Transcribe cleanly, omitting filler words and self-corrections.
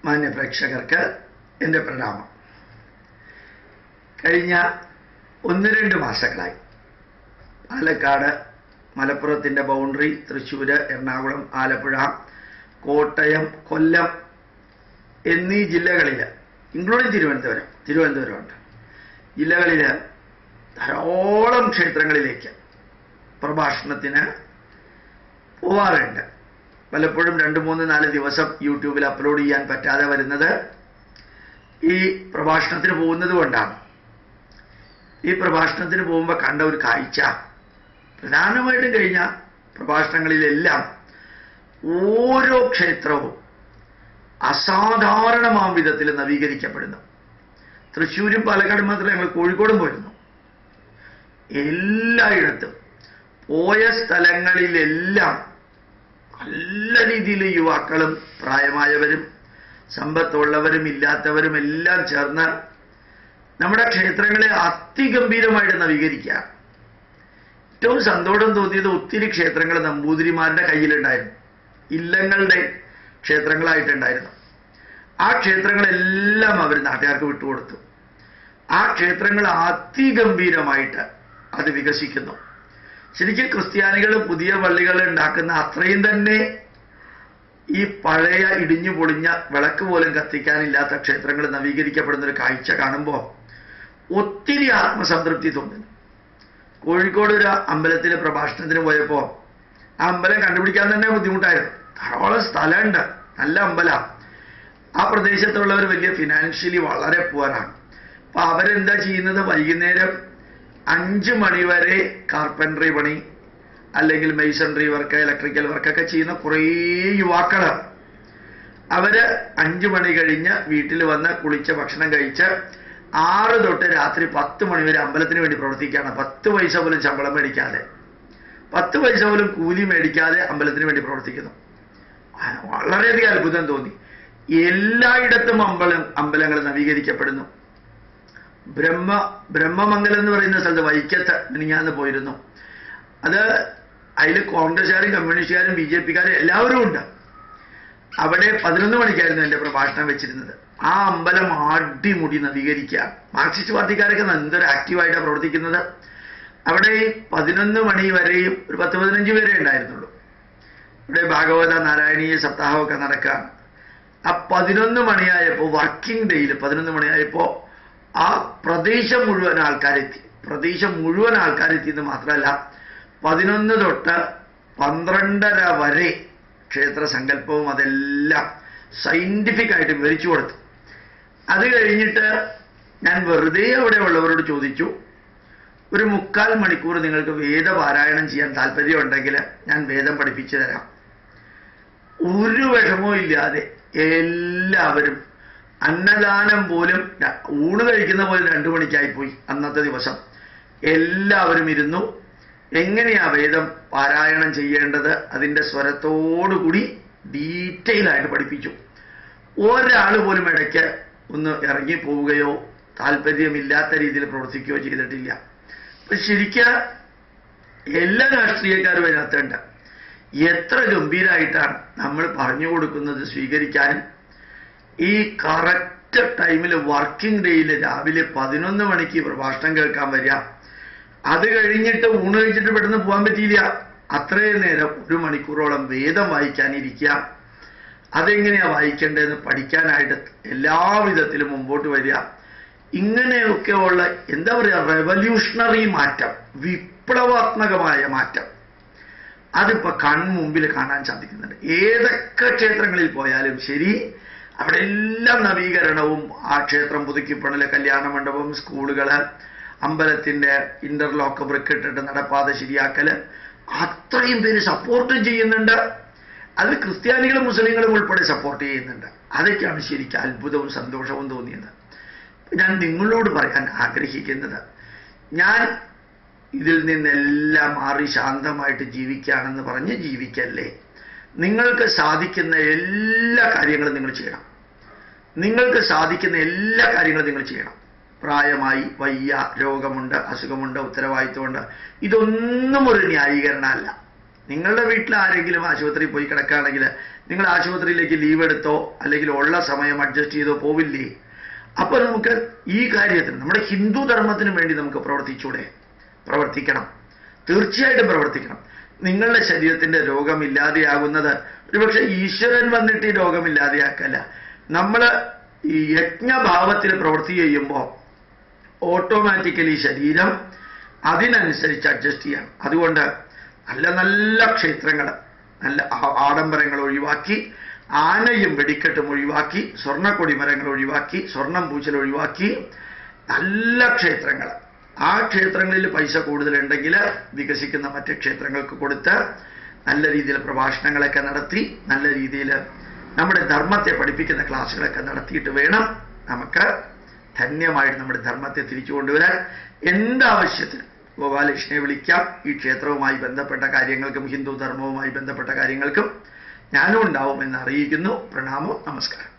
മാന്യ പ്രേക്ഷകർക്ക് എൻ്റെ പ്രണാമം. കഴിഞ്ഞ 1-2 മാസങ്ങളായി പാലക്കാട്, മലപ്പുറത്തിൻ്റെ ബൗണ്ടറി, തൃശ്ശൂർ, എറണാകുളം, ആലപ്പുഴ, കോട്ടയം, കൊല്ലം എന്നീ ജില്ലകളിൽ, ഇൻക്ലൂഡിങ് തിരുവനന്തപുരമുണ്ട്, ജില്ലകളിൽ ധാരാളം ക്ഷേത്രങ്ങളിലേക്ക് പ്രഭാഷണത്തിന് പോവാറുണ്ട്. പലപ്പോഴും 2, 3, 4 ദിവസം യൂട്യൂബിൽ അപ്ലോഡ് ചെയ്യാൻ പറ്റാതെ വരുന്നത് ഈ പ്രഭാഷണത്തിന് പോകുന്നത് കൊണ്ടാണ്. ഈ പ്രഭാഷണത്തിന് പോകുമ്പോൾ കണ്ട ഒരു കാഴ്ച, പ്രധാനമായിട്ടും കഴിഞ്ഞ പ്രഭാഷണങ്ങളിലെല്ലാം ഓരോ ക്ഷേത്രവും അസാധാരണമാം വിധത്തിൽ നവീകരിക്കപ്പെടുന്നു. തൃശ്ശൂരും പാലക്കാടും മാത്രമല്ല, ഞങ്ങൾ കോഴിക്കോടും പോയിരുന്നു. എല്ലായിടത്തും പോയ സ്ഥലങ്ങളിലെല്ലാം നല്ല രീതിയിൽ യുവാക്കളും പ്രായമായവരും സമ്പത്തുള്ളവരും ഇല്ലാത്തവരും എല്ലാം ചേർന്ന് നമ്മുടെ ക്ഷേത്രങ്ങളെ അതിഗംഭീരമായിട്ട് നവീകരിക്കുക. ഏറ്റവും സന്തോഷം തോന്നിയത് ഒത്തിരി ക്ഷേത്രങ്ങൾ നമ്പൂതിരിമാരുടെ കയ്യിലുണ്ടായിരുന്നു, ഇല്ലങ്ങളുടെ ക്ഷേത്രങ്ങളായിട്ടുണ്ടായിരുന്നു. ആ ക്ഷേത്രങ്ങളെല്ലാം അവർ നാട്ടുകാർക്ക് വിട്ടുകൊടുത്തു. ആ ക്ഷേത്രങ്ങൾ അതിഗംഭീരമായിട്ട് അത് വികസിക്കുന്നു. ശരിക്കും ക്രിസ്ത്യാനികൾ പുതിയ പള്ളികൾ ഉണ്ടാക്കുന്ന അത്രയും തന്നെ ഈ പഴയ ഇടിഞ്ഞു പൊളിഞ്ഞ വിളക്ക് പോലും കത്തിക്കാനില്ലാത്ത ക്ഷേത്രങ്ങൾ നവീകരിക്കപ്പെടുന്ന ഒരു കാഴ്ച കാണുമ്പോൾ ഒത്തിരി ആത്മസംതൃപ്തി തോന്നുന്നു. കോഴിക്കോട് ഒരു അമ്പലത്തിലെ പ്രഭാഷണത്തിന് പോയപ്പോൾ ആ അമ്പലം കണ്ടുപിടിക്കാൻ തന്നെ ബുദ്ധിമുട്ടായിരുന്നു. ധാരാളം സ്ഥലമുണ്ട്, നല്ല അമ്പലം. ആ പ്രദേശത്തുള്ളവർ വലിയ ഫിനാൻഷ്യലി വളരെ പുവറാണ്. അപ്പം അവരെന്താ ചെയ്യുന്നത്, വൈകുന്നേരം 5 മണി വരെ കാർപ്പൻട്രി പണി അല്ലെങ്കിൽ മെയ്സൺറി വർക്ക്, ഇലക്ട്രിക്കൽ വർക്കൊക്കെ ചെയ്യുന്ന കുറേ യുവാക്കൾ, അവര് 5 മണി കഴിഞ്ഞ് വീട്ടിൽ വന്ന് കുളിച്ച് ഭക്ഷണം കഴിച്ച് 6 തൊട്ട് രാത്രി 10 മണി വരെ അമ്പലത്തിന് വേണ്ടി പ്രവർത്തിക്കുകയാണ്. 10 പൈസ പോലും ശമ്പളം മേടിക്കാതെ, 10 പൈസ പോലും കൂലി മേടിക്കാതെ അമ്പലത്തിന് വേണ്ടി പ്രവർത്തിക്കുന്നു. വളരെയധികം അത്ഭുതം തോന്നി. എല്ലായിടത്തും അമ്പലങ്ങൾ നവീകരിക്കപ്പെടുന്നു. ബ്രഹ്മമംഗലം എന്ന് പറയുന്ന സ്ഥലത്ത് വൈക്കത്ത് മിനിഞ്ഞാന്ന് പോയിരുന്നു. അതിൽ കോൺഗ്രസ്സുകാരും കമ്മ്യൂണിസ്റ്റുകാരും BJPക്കാരും എല്ലാവരും ഉണ്ട്. അവിടെ 11 മണിക്കായിരുന്നു എൻ്റെ പ്രഭാഷണം വെച്ചിരുന്നത്. ആ അമ്പലം അടിമുടി നവീകരിക്കുക. മാർക്സിസ്റ്റ് പാർട്ടിക്കാരൊക്കെ എന്തൊരു ആക്റ്റീവായിട്ടാണ് പ്രവർത്തിക്കുന്നത്. അവിടെ 11 മണി വരെയും ഒരു 10-15 പേരെ ഉണ്ടായിരുന്നുള്ളൂ. ഇവിടെ ഭാഗവത നാരായണീയ സപ്താഹമൊക്കെ നടക്കുകയാണ്. ആ 11 മണിയായപ്പോൾ, വർക്കിംഗ് ഡേയിൽ 11 മണിയായപ്പോൾ ആ പ്രദേശം മുഴുവൻ ആൾക്കാരെത്തി എന്ന് മാത്രമല്ല, 11 തൊട്ട് 12:30 വരെ ക്ഷേത്ര സങ്കല്പവും അതെല്ലാം സയന്റിഫിക് ആയിട്ട് വിവരിച്ചു കൊടുത്തു. അത് കഴിഞ്ഞിട്ട് ഞാൻ വെറുതെ അവിടെ ഉള്ളവരോട് ചോദിച്ചു, ഒരു 3/4 മണിക്കൂർ നിങ്ങൾക്ക് വേദപാരായണം ചെയ്യാൻ താല്പര്യമുണ്ടെങ്കിൽ ഞാൻ വേദം പഠിപ്പിച്ചു തരാം. ഒരു വിഷമവും ഇല്ലാതെ എല്ലാവരും, അന്നദാനം പോലും, ഊണ് കഴിക്കുന്ന പോലും 2 മണിക്കായിപ്പോയി അന്നത്തെ ദിവസം. എല്ലാവരും ഇരുന്നു. എങ്ങനെയാ വേദം പാരായണം ചെയ്യേണ്ടത് അതിൻ്റെ സ്വരത്തോടുകൂടി ഡീറ്റെയിൽ ആയിട്ട് പഠിപ്പിച്ചു. ഒരാൾ പോലും ഇടയ്ക്ക് ഒന്ന് ഇറങ്ങിപ്പോവുകയോ താല്പര്യമില്ലാത്ത രീതിയിൽ പ്രവർത്തിക്കുകയോ ചെയ്തിട്ടില്ല. അപ്പം ശരിക്കും എല്ലാ രാഷ്ട്രീയക്കാരും അതിനകത്തുണ്ട്. എത്ര ഗംഭീരമായിട്ടാണ് നമ്മൾ പറഞ്ഞു കൊടുക്കുന്നത് സ്വീകരിക്കാനും. ഈ കറക്റ്റ് ടൈമിൽ വർക്കിംഗ് ഡേയിൽ രാവിലെ 11 മണിക്ക് പ്രഭാഷണം കേൾക്കാൻ വരിക. അത് കഴിഞ്ഞിട്ട് ഊണ് കഴിച്ചിട്ട് പെട്ടെന്ന് പോകാൻ പറ്റിയില്ല. അത്രയും നേരം 1 മണിക്കൂറോളം വേദം വായിക്കാനിരിക്കുക. അതെങ്ങനെയാ വായിക്കേണ്ടതെന്ന് പഠിക്കാനായിട്ട് എല്ലാവിധത്തിലും മുമ്പോട്ട് വരിക. ഇങ്ങനെയൊക്കെയുള്ള എന്താ പറയുക, റെവല്യൂഷണറി മാറ്റം, വിപ്ലവാത്മകമായ മാറ്റം അതിപ്പോ കൺമുമ്പിൽ കാണാൻ സാധിക്കുന്നുണ്ട്. ഏതൊക്കെ ക്ഷേത്രങ്ങളിൽ പോയാലും ശരി, അവിടെ എല്ലാം നവീകരണവും, ആ ക്ഷേത്രം പുതുക്കിപ്പണല്, കല്യാണ മണ്ഡപം, സ്കൂളുകള്, അമ്പലത്തിന്റെ ഇന്റർലോക്ക് ബ്രിക്ക് ഇട്ടിട്ട് നടപ്പാത ശരിയാക്കല്, അത്രയും പേര് സപ്പോർട്ട് ചെയ്യുന്നുണ്ട്. അത് ക്രിസ്ത്യാനികളും മുസ്ലിങ്ങളും ഉൾപ്പെടെ സപ്പോർട്ട് ചെയ്യുന്നുണ്ട്. അതൊക്കെയാണ് ശരിക്കും അത്ഭുതവും സന്തോഷവും തോന്നിയത്. ഞാൻ നിങ്ങളോട് പറയാൻ ആഗ്രഹിക്കുന്നത്, ഞാൻ ഇതിൽ നിന്നെല്ലാം മാറി ശാന്തമായിട്ട് ജീവിക്കുകയാണെന്ന് പറഞ്ഞ് ജീവിക്കല്ലേ. നിങ്ങൾക്ക് സാധിക്കുന്ന എല്ലാ കാര്യങ്ങളും നിങ്ങൾ ചെയ്യണം. പ്രായമായി, വയ്യ, രോഗമുണ്ട്, അസുഖമുണ്ട്, ഉത്തരവാദിത്വമുണ്ട്, ഇതൊന്നും ഒരു ന്യായീകരണമല്ല. നിങ്ങളുടെ വീട്ടിൽ ആരെങ്കിലും ആശുപത്രിയിൽ പോയി കിടക്കുകയാണെങ്കിൽ നിങ്ങൾ ആശുപത്രിയിലേക്ക് ലീവ് എടുത്തോ അല്ലെങ്കിൽ ഉള്ള സമയം അഡ്ജസ്റ്റ് ചെയ്തോ പോവില്ലേ? അപ്പൊ നമുക്ക് ഈ കാര്യത്തിന് നമ്മുടെ ഹിന്ദു ധർമ്മത്തിന് വേണ്ടി നമുക്ക് പ്രവർത്തിക്കണം, തീർച്ചയായിട്ടും പ്രവർത്തിക്കണം. നിങ്ങളുടെ ശരീരത്തിന്റെ രോഗം ഇല്ലാതെയാകുന്നത് ഒരുപക്ഷെ ഈശ്വരൻ വന്നിട്ട് ഈ രോഗം ഇല്ലാതെയാക്കല്ല. നമ്മൾ ഈ യജ്ഞഭാവത്തിൽ പ്രവൃത്തി ചെയ്യുമ്പോൾ ഓട്ടോമാറ്റിക്കലി ശരീരം അതിനനുസരിച്ച് അഡ്ജസ്റ്റ് ചെയ്യണം. അതുകൊണ്ട് നല്ല നല്ല ക്ഷേത്രങ്ങൾ, നല്ല ആഡംബരങ്ങൾ ഒഴിവാക്കി, ആനയും വെടിക്കെട്ടും ഒഴിവാക്കി, സ്വർണ്ണക്കൊടിമരങ്ങൾ ഒഴിവാക്കി, സ്വർണം പൂച്ചൽ ഒഴിവാക്കി, നല്ല ക്ഷേത്രങ്ങൾ, ആ ക്ഷേത്രങ്ങളിൽ പൈസ കൂടുതലുണ്ടെങ്കിൽ വികസിക്കുന്ന മറ്റ് ക്ഷേത്രങ്ങൾക്ക് കൊടുത്ത് നല്ല രീതിയിൽ പ്രഭാഷണങ്ങളൊക്കെ നടത്തി നല്ല രീതിയിൽ നമ്മുടെ ധർമ്മത്തെ പഠിപ്പിക്കുന്ന ക്ലാസ്സുകളൊക്കെ നടത്തിയിട്ട് വേണം നമുക്ക് ധന്യമായിട്ട് നമ്മുടെ ധർമ്മത്തെ തിരിച്ചു കൊണ്ടുവരാൻ. എന്താവശ്യത്തിനും ഗോപാലകൃഷ്ണനെ വിളിക്കാം. ഈ ക്ഷേത്രവുമായി ബന്ധപ്പെട്ട കാര്യങ്ങൾക്കും ഹിന്ദു ധർമ്മവുമായി ബന്ധപ്പെട്ട കാര്യങ്ങൾക്കും ഞാനും ഉണ്ടാവുമെന്ന് അറിയിക്കുന്നു. പ്രണാമം, നമസ്കാരം.